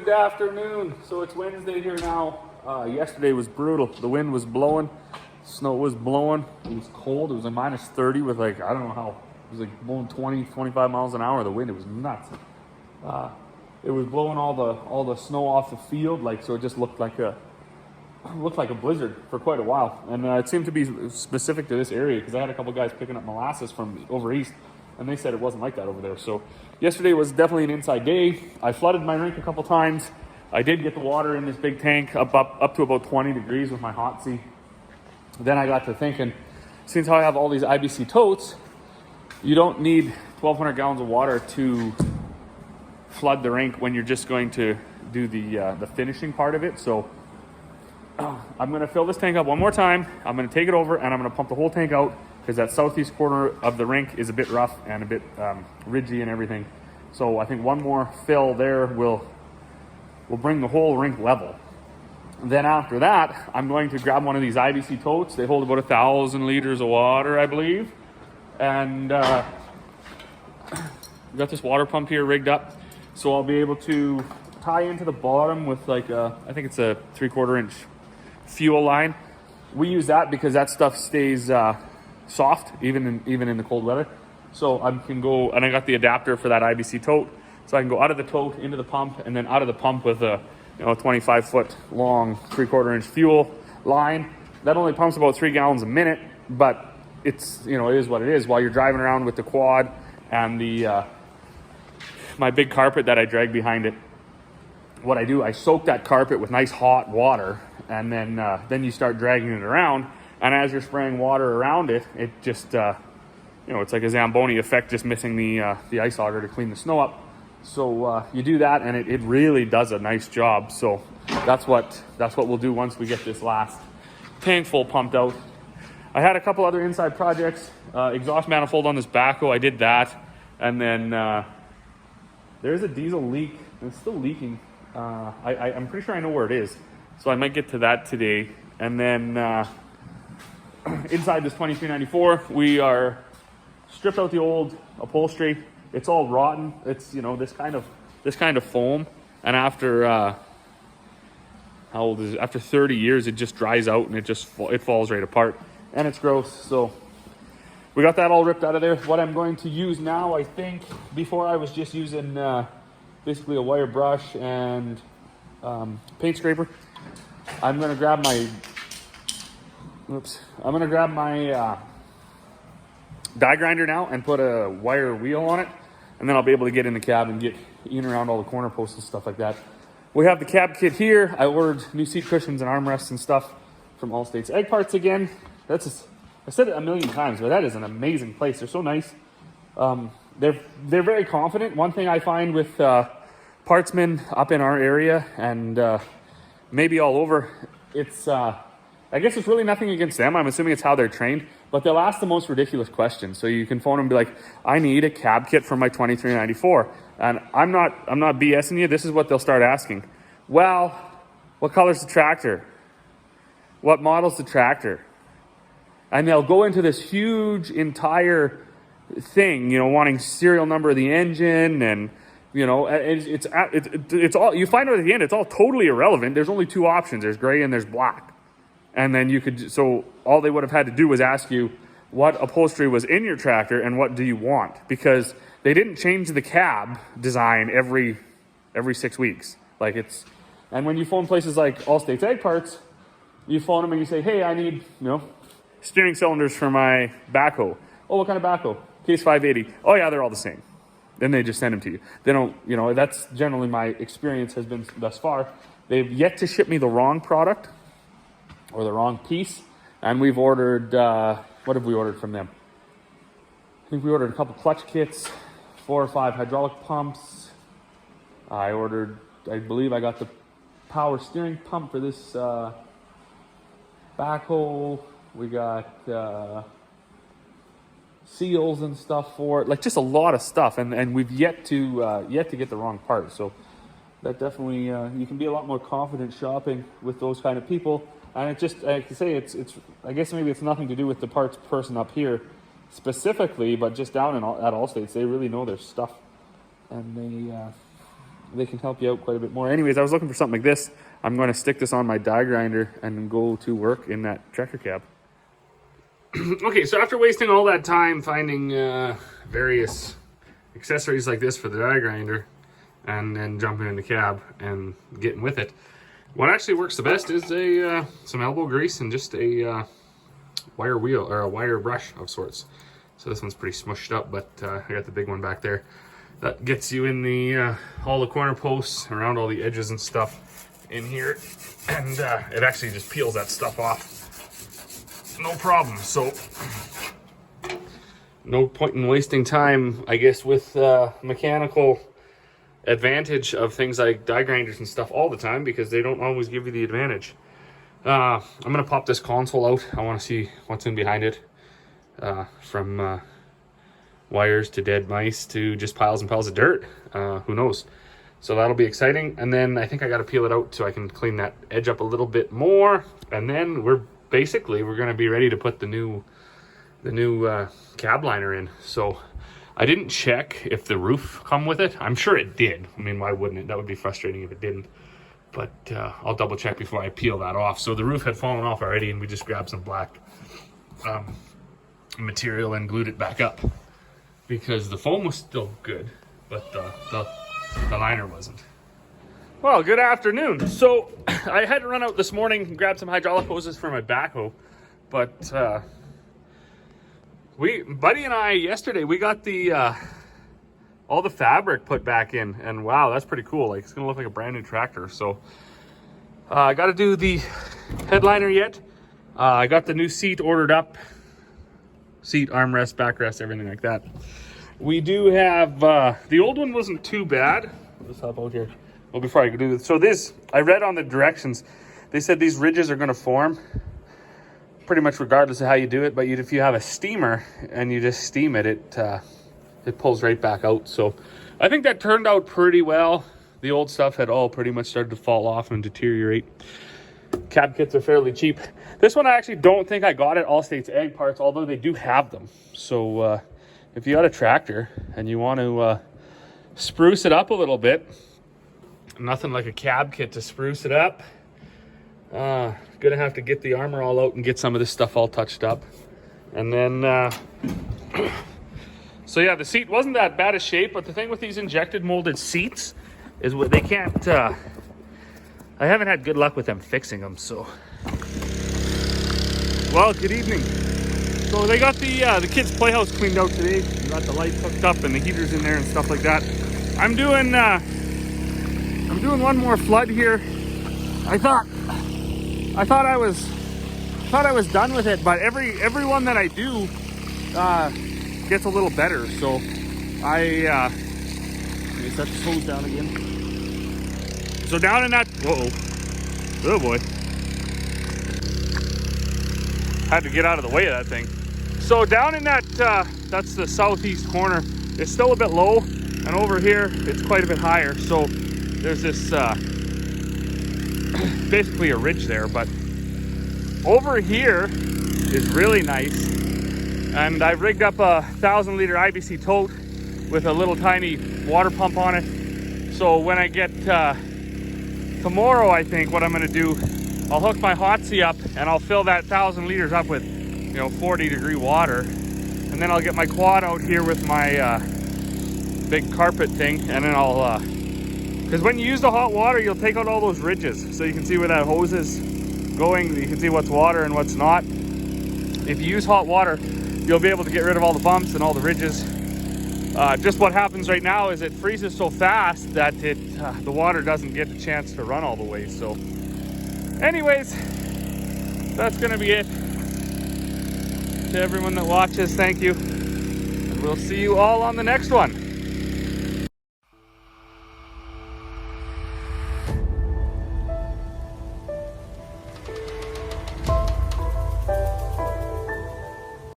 Good afternoon. So it's Wednesday here now. Yesterday was brutal. The wind was blowing, snow was blowing. It was cold. It was a minus 30 with like, I don't know how, it was like blowing 20, 25 miles an hour. The wind, it was nuts. It was blowing all the snow off the field, like, so it just looked like a blizzard for quite a while. And it seemed to be specific to this area because I had a couple guys picking up molasses from over east, and they said it wasn't like that over there. So yesterday was definitely an inside day. I flooded my rink a couple times. I did get the water in this big tank up to about 20 degrees with my hot seat. Then I got to thinking, since I have all these IBC totes, you don't need 1,200 gallons of water to flood the rink when you're just going to do the finishing part of it. So I'm going to fill this tank up one more time. I'm going to take it over and I'm going to pump the whole tank out because that southeast corner of the rink is a bit rough and a bit ridgy and everything. So I think one more fill there will bring the whole rink level. Then after that, I'm going to grab one of these IBC totes. They hold about 1,000 liters of water, I believe. And got this water pump here rigged up. So I'll be able to tie into the bottom with like I think it's a 3/4 inch fuel line. We use that because that stuff stays soft even in the cold weather. So I can go, and I got the adapter for that IBC tote, so I can go out of the tote into the pump and then out of the pump with a 25-foot long 3/4 inch fuel line. That only pumps about 3 gallons a minute, but it's it is what it is. While you're driving around with the quad and the my big carpet that I drag behind it, what I do, I soak that carpet with nice hot water, and then you start dragging it around, and as you're spraying water around it, it just it's like a Zamboni effect, just missing the ice auger to clean the snow up. So you do that, and it really does a nice job. So that's what we'll do once we get this last tank full pumped out. I had a couple other inside projects. Exhaust manifold on this backhoe, I did that, and then there's a diesel leak. It's still leaking. I'm pretty sure I know where it is, so I might get to that today. And then inside this 2394, we are stripped out the old upholstery. It's all rotten. It's this kind of foam, and after how old is it? After 30 years, it just dries out and it falls right apart, and it's gross. So we got that all ripped out of there. What I'm going to use now, I think, before I was just using basically a wire brush and paint scraper. I'm gonna grab my die grinder now and put a wire wheel on it, and then I'll be able to get in the cab and get in around all the corner posts and stuff like that. We have the cab kit here. I ordered new seat cushions and armrests and stuff from All States Egg Parts again. I said it a million times, but that is an amazing place. They're so nice. They're very confident. One thing I find with partsmen up in our area and maybe all over, it's I guess it's really nothing against them. I'm assuming it's how they're trained, but they'll ask the most ridiculous questions. So you can phone them and be like, I need a cab kit for my 2394. And I'm not BSing you. This is what they'll start asking. Well, what color's the tractor? What model's the tractor? And they'll go into this huge entire thing, wanting serial number of the engine, and it's all, you find out at the end, it's all totally irrelevant. There's only two options. There's gray and there's black. And then so all they would have had to do was ask you what upholstery was in your tractor and what do you want, because they didn't change the cab design every 6 weeks. And when you phone places like All States Egg Parts, you phone them and you say, hey, I need, steering cylinders for my backhoe. Oh, what kind of backhoe? Case 580. Oh yeah, they're all the same. Then they just send them to you. They don't, that's generally my experience has been thus far. They've yet to ship me the wrong product or the wrong piece. And we've ordered, what have we ordered from them? I think we ordered a couple clutch kits, 4 or 5 hydraulic pumps. I believe I got the power steering pump for this backhoe. We got seals and stuff for it, just a lot of stuff, and we've yet to get the wrong part. So that definitely you can be a lot more confident shopping with those kind of people. And it just, I can say it's I guess maybe it's nothing to do with the parts person up here specifically, but just down at All States, they really know their stuff, and they can help you out quite a bit more. Anyways, I was looking for something like this. I'm going to stick this on my die grinder and go to work in that tractor cab. Okay, so after wasting all that time finding various accessories like this for the die grinder and then jumping in the cab and getting with it, what actually works the best is some elbow grease and just a wire wheel or a wire brush of sorts. So this one's pretty smushed up, but I got the big one back there. That gets you in the all the corner posts, around all the edges and stuff in here, and it actually just peels that stuff off. No problem. So no point in wasting time, I guess, with mechanical advantage of things like die grinders and stuff all the time, because they don't always give you the advantage. I'm gonna pop this console out. I want to see what's in behind it, from wires to dead mice to just piles and piles of dirt. Who knows? So that'll be exciting. And then I think I got to peel it out so I can clean that edge up a little bit more, and then we're going to be ready to put the new cab liner in. So I didn't check if the roof come with it. I'm sure it did. I mean, why wouldn't it? That would be frustrating if it didn't. But I'll double check before I peel that off. So the roof had fallen off already, and we just grabbed some black material and glued it back up, because the foam was still good, but the liner wasn't. Well, good afternoon. So I had to run out this morning and grab some hydraulic hoses for my backhoe, but Buddy and I yesterday, we got the all the fabric put back in, and wow, that's pretty cool. Like, it's gonna look like a brand new tractor. So I got to do the headliner yet. I got the new seat ordered up. Seat, armrest, backrest, everything like that. We do have, the old one wasn't too bad. I'll just hop out here. Well, before I do this. So this, I read on the directions, they said these ridges are going to form pretty much regardless of how you do it. But if you have a steamer and you just steam it, it pulls right back out. So I think that turned out pretty well. The old stuff had all pretty much started to fall off and deteriorate. Cab kits are fairly cheap. This one I actually don't think I got at Allstate's Ag Parts, although they do have them. So if you got a tractor and you want to spruce it up a little bit, nothing like a cab kit to spruce it up. Gonna have to get the armor all out and get some of this stuff all touched up. And then so yeah, the seat wasn't that bad a shape, but the thing with these injected molded seats is what they can't I haven't had good luck with them fixing them. So, well, good evening. So they got the kids' playhouse cleaned out today. We got the lights hooked up and the heaters in there and stuff like that. I'm doing one more flood here. I thought I was done with it, but every one that I do gets a little better. So let me set this hose down again. So down in that, oh boy, had to get out of the way of that thing. So down in that, that's the southeast corner. It's still a bit low, and over here it's quite a bit higher. So there's this basically a ridge there, but over here is really nice. And I've rigged up a 1,000-liter IBC tote with a little tiny water pump on it. So when I get tomorrow, I think what I'm going to do, I'll hook my Hotsy up and I'll fill that 1,000 liters up with 40-degree water, and then I'll get my quad out here with my big carpet thing, and then I'll because when you use the hot water, you'll take out all those ridges, so you can see where that hose is going. You can see what's water and what's not. If you use hot water, you'll be able to get rid of all the bumps and all the ridges. Just what happens right now is it freezes so fast that the water doesn't get the chance to run all the way. So anyways, that's gonna be it. To everyone that watches, thank you, and we'll see you all on the next one.